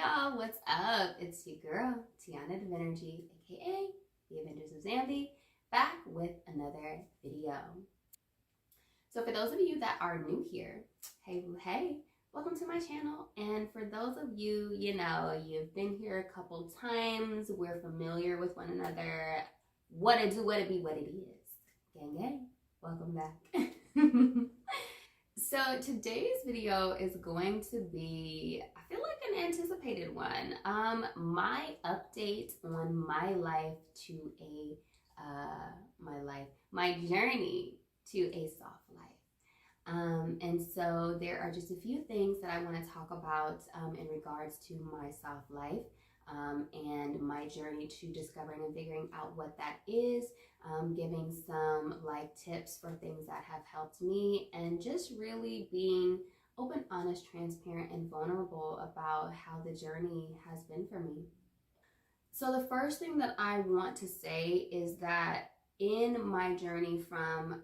y'all, what's up? It's your girl, Tiana Divinergy, aka the Avengers of Zambi, back with another video. So for those of you that are new here, hey, welcome to my channel. And for those of you, you've been here a couple times, we're familiar with one another, what it do, what it be, what it is. Gang, welcome back. So today's video is going to be, I feel like, an anticipated one. My update on my life to my journey to a soft life. And so there are just a few things that I want to talk about in regards to my soft life and my journey to discovering and figuring out what that is. Giving some tips for things that have helped me, and just really being open, honest, transparent, and vulnerable about how the journey has been for me. So the first thing that I want to say is that in my journey from,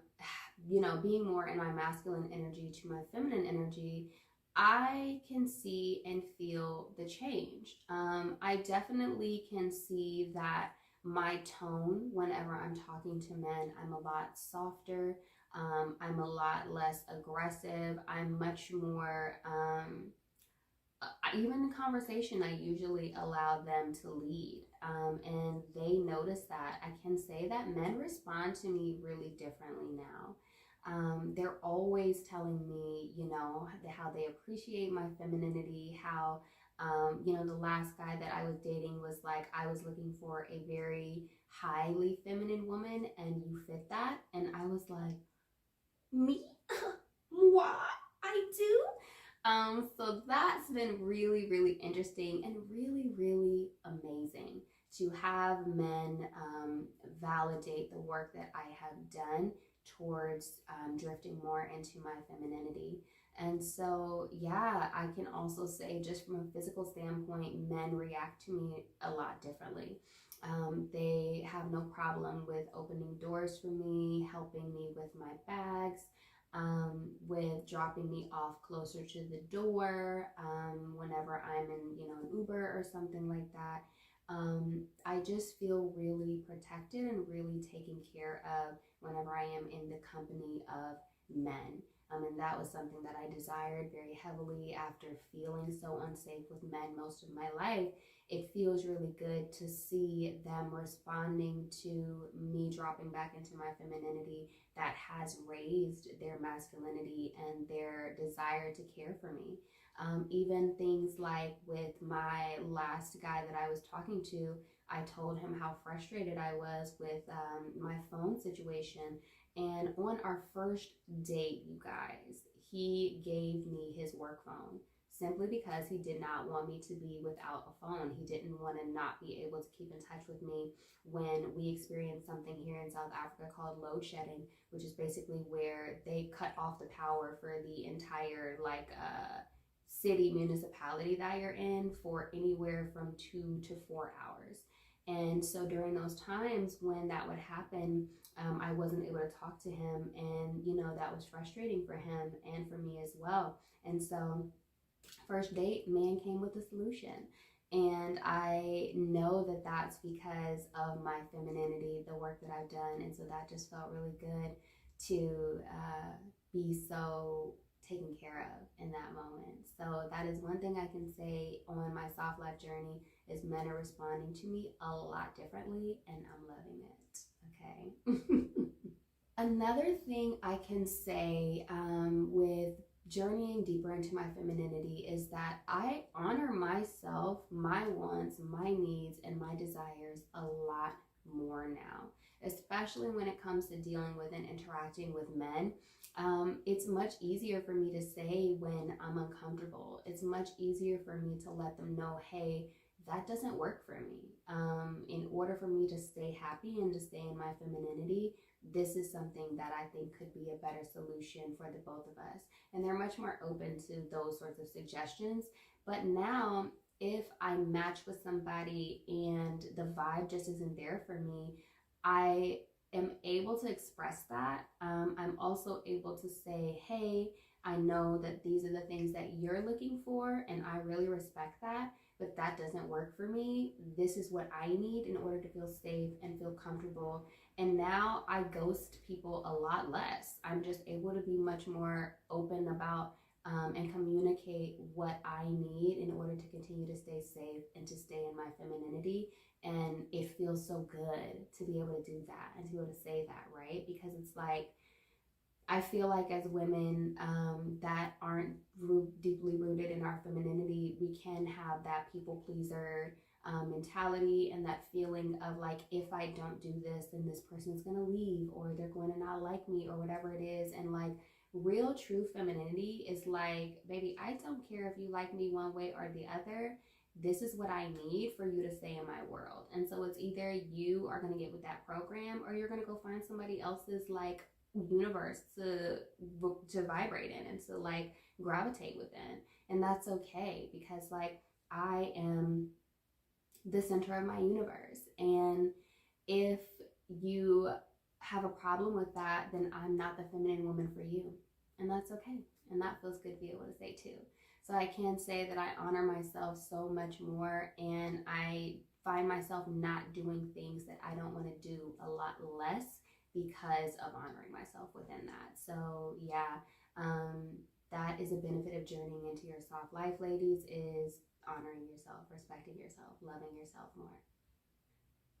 being more in my masculine energy to my feminine energy, I can see and feel the change. I definitely can see that my tone whenever I'm talking to men, I'm a lot softer. I'm a lot less aggressive. I'm much more, even in conversation, I usually allow them to lead. And they notice that. I can say that men respond to me really differently now. They're always telling me, how they appreciate my femininity, how the last guy that I was dating was like, I was looking for a very highly feminine woman and you fit that. And I was like, me? What? I do? So that's been really, really interesting and really, really amazing to have men validate the work that I have done towards drifting more into my femininity. And so, yeah, I can also say, just from a physical standpoint, men react to me a lot differently. They have no problem with opening doors for me, helping me with my bags, with dropping me off closer to the door whenever I'm in, an Uber or something like that. I just feel really protected and really taken care of whenever I am in the company of men. And that was something that I desired very heavily after feeling so unsafe with men most of my life. It feels really good to see them responding to me dropping back into my femininity that has raised their masculinity and their desire to care for me. Even things like with my last guy that I was talking to, I told him how frustrated I was with my phone situation. And on our first date, you guys, he gave me his work phone simply because he did not want me to be without a phone. He didn't want to not be able to keep in touch with me when we experienced something here in South Africa called load shedding, which is basically where they cut off the power for the entire city municipality that you're in for anywhere from 2 to 4 hours. And so during those times when that would happen, I wasn't able to talk to him, and that was frustrating for him and for me as well. And so first date, man came with a solution. And I know that that's because of my femininity, the work that I've done. And so that just felt really good to be so taken care of in that moment. So that is one thing I can say on my soft life journey, is men are responding to me a lot differently, and I'm loving it. Okay. Another thing I can say with journeying deeper into my femininity is that I honor myself, my wants, my needs, and my desires a lot more now, especially when it comes to dealing with and interacting with men. It's much easier for me to say when I'm uncomfortable. It's much easier for me to let them know, hey, that doesn't work for me. In order for me to stay happy and to stay in my femininity, this is something that I think could be a better solution for the both of us. And they're much more open to those sorts of suggestions. But now, if I match with somebody and the vibe just isn't there for me, I am able to express that. I'm also able to say, hey, I know that these are the things that you're looking for, and I really respect that, but that doesn't work for me. This is what I need in order to feel safe and feel comfortable. And now I ghost people a lot less. I'm just able to be much more open about and communicate what I need in order to continue to stay safe and to stay in my femininity. And it feels so good to be able to do that and to be able to say that, right? Because it's like, I feel like as women that aren't deeply rooted in our femininity, we can have that people pleaser mentality and that feeling of like, if I don't do this, then this person's going to leave or they're going to not like me or whatever it is. And like, real true femininity is like, baby, I don't care if you like me one way or the other. This is what I need for you to stay in my world. And so it's either you are going to get with that program or you're going to go find somebody else's like universe to vibrate in and to like gravitate within. And that's okay, because like I am the center of my universe, and if you have a problem with that, then I'm not the feminine woman for you, and that's okay. And that feels good to be able to say too. So I can say that I honor myself so much more, and I find myself not doing things that I don't want to do a lot less because of honoring myself within that. So yeah, that is a benefit of journeying into your soft life, ladies, is honoring yourself, respecting yourself, loving yourself more.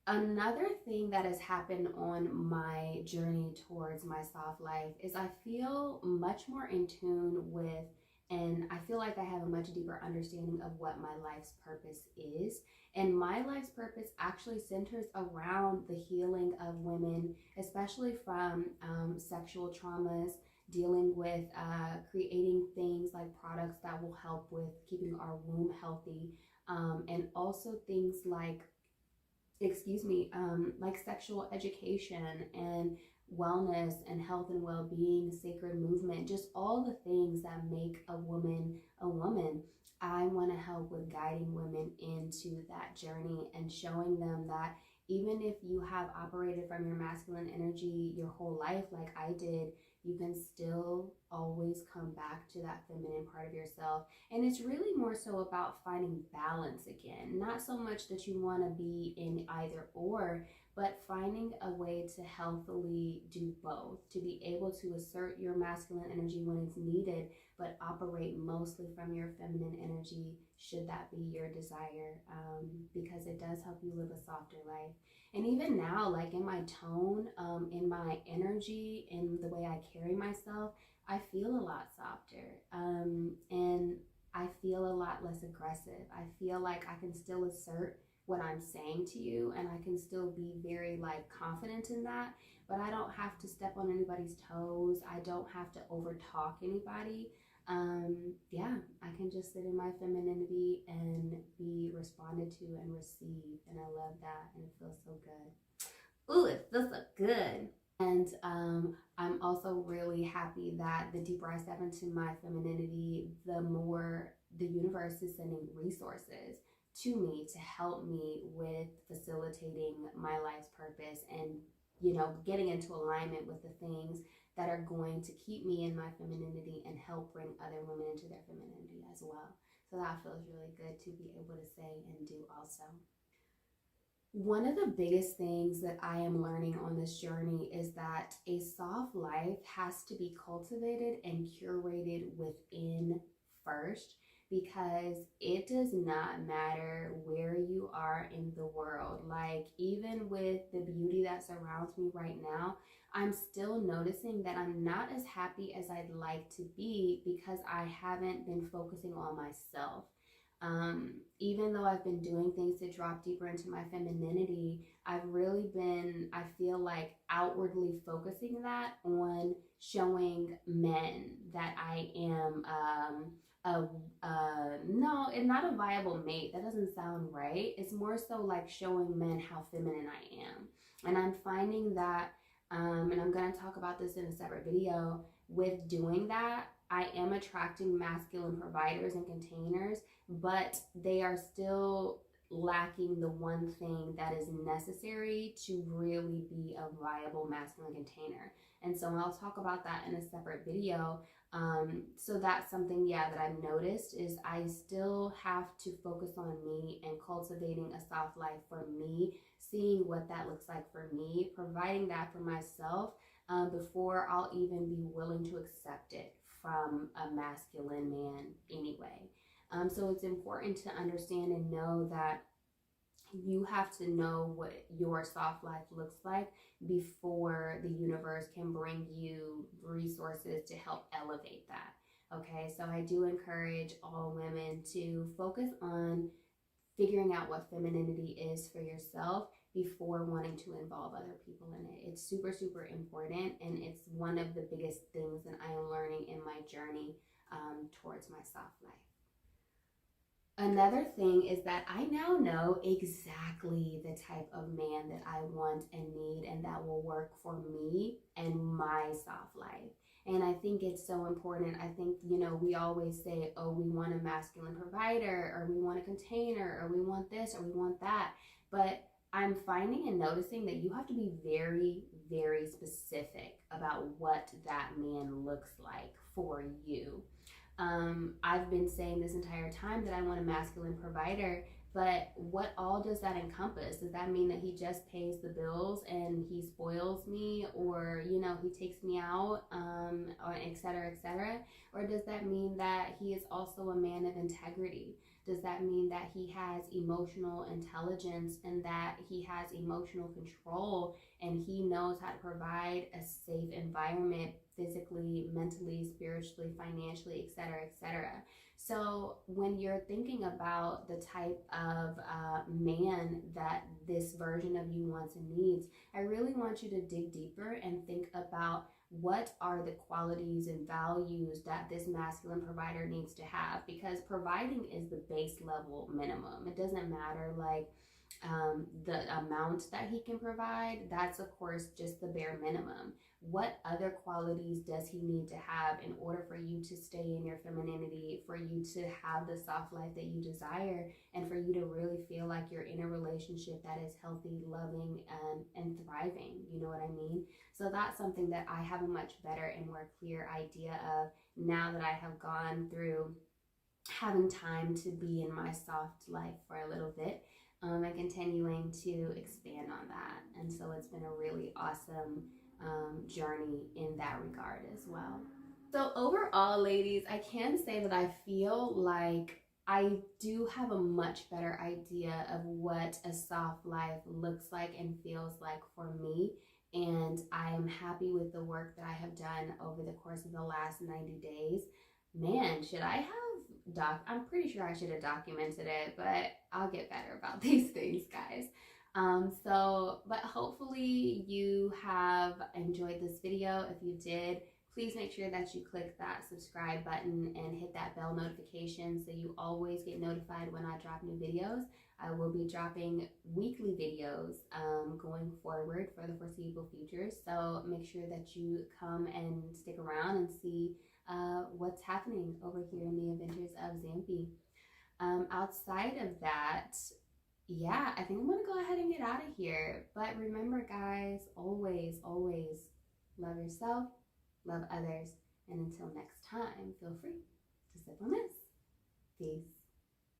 Another thing that has happened on my journey towards my soft life is I feel much more in tune with, and I feel like I have a much deeper understanding of what my life's purpose is. And my life's purpose actually centers around the healing of women, especially from sexual traumas, dealing with creating things like products that will help with keeping our womb healthy, and also things like like sexual education and wellness and health and well-being, sacred movement, just all the things that make a woman a woman. I want to help with guiding women into that journey and showing them that even if you have operated from your masculine energy your whole life, like I did, you can still always come back to that feminine part of yourself. And it's really more so about finding balance again, not so much that you want to be in either or, but finding a way to healthily do both, to be able to assert your masculine energy when it's needed, but operate mostly from your feminine energy, should that be your desire, because it does help you live a softer life. And even now, like in my tone, in my energy, in the way I carry myself, I feel a lot softer, and I feel a lot less aggressive. I feel like I can still assert what I'm saying to you, and I can still be very like confident in that, but I don't have to step on anybody's toes. I don't have to over talk anybody. Yeah, I can just sit in my femininity and be responded to and received, and I love that, and it feels so good. Ooh, it feels so good. And I'm also really happy that the deeper I step into my femininity, the more the universe is sending resources to me to help me with facilitating my life's purpose and, you know, getting into alignment with the things that are going to keep me in my femininity and help bring other women into their femininity as well. So that feels really good to be able to say and do also. One of the biggest things that I am learning on this journey is that a soft life has to be cultivated and curated within first, because it does not matter where you are in the world. Like, even with the beauty that surrounds me right now, I'm still noticing that I'm not as happy as I'd like to be because I haven't been focusing on myself. Even though I've been doing things to drop deeper into my femininity, I've really been, I feel like, outwardly focusing that on showing men that I am no, it's not a viable mate. That doesn't sound right. It's more so like showing men how feminine I am. And I'm finding that, and I'm going to talk about this in a separate video, with doing that, I am attracting masculine providers and containers, but they are still lacking the one thing that is necessary to really be a viable masculine container. And so I'll talk about that in a separate video. So that's something, yeah, that I've noticed is I still have to focus on me and cultivating a soft life for me, seeing what that looks like for me, providing that for myself before I'll even be willing to accept it from a masculine man anyway. So it's important to understand and know that you have to know what your soft life looks like before the universe can bring you resources to help elevate that. Okay, so I do encourage all women to focus on figuring out what femininity is for yourself before wanting to involve other people in it. It's super, super important, and it's one of the biggest things that I am learning in my journey towards my soft life. Another thing is that I now know exactly the type of man that I want and need and that will work for me and my soft life. And I think it's so important. I think, you know, we always say, oh, we want a masculine provider, or we want a container, or we want this, or we want that. But I'm finding and noticing that you have to be very, very specific about what that man looks like for you. I've been saying this entire time that I want a masculine provider, but what all does that encompass? Does that mean that he just pays the bills and he spoils me, or, you know, he takes me out, or et cetera, et cetera? Or does that mean that he is also a man of integrity? Does that mean that he has emotional intelligence and that he has emotional control and he knows how to provide a safe environment physically, mentally, spiritually, financially, et cetera, et cetera? So when you're thinking about the type of man that this version of you wants and needs, I really want you to dig deeper and think about what are the qualities and values that this masculine provider needs to have, because providing is the base level minimum. It doesn't matter like the amount that he can provide. That's of course just the bare minimum. What other qualities does he need to have in order for you to stay in your femininity, for you to have the soft life that you desire, and for you to really feel like you're in a relationship that is healthy, loving, and thriving? You know what I mean? So that's something that I have a much better and more clear idea of now that I have gone through having time to be in my soft life for a little bit, and continuing to expand on that. And so it's been a really awesome journey in that regard as well. So overall, ladies, I can say that I feel like I do have a much better idea of what a soft life looks like and feels like for me. And I am happy with the work that I have done over the course of the last 90 days. Man, should I have I'm pretty sure I should have documented it, but I'll get better about these things, guys. But hopefully you have enjoyed this video. If you did, please make sure that you click that subscribe button and hit that bell notification so you always get notified when I drop new videos. I will be dropping weekly videos going forward for the foreseeable future. So make sure that you come and stick around and see what's happening over here in the Adventures of Zampy. Outside of that, yeah, I think I'm going to go ahead and get out of here. But remember, guys, always, always love yourself, love others. And until next time, feel free to sip on this. Peace.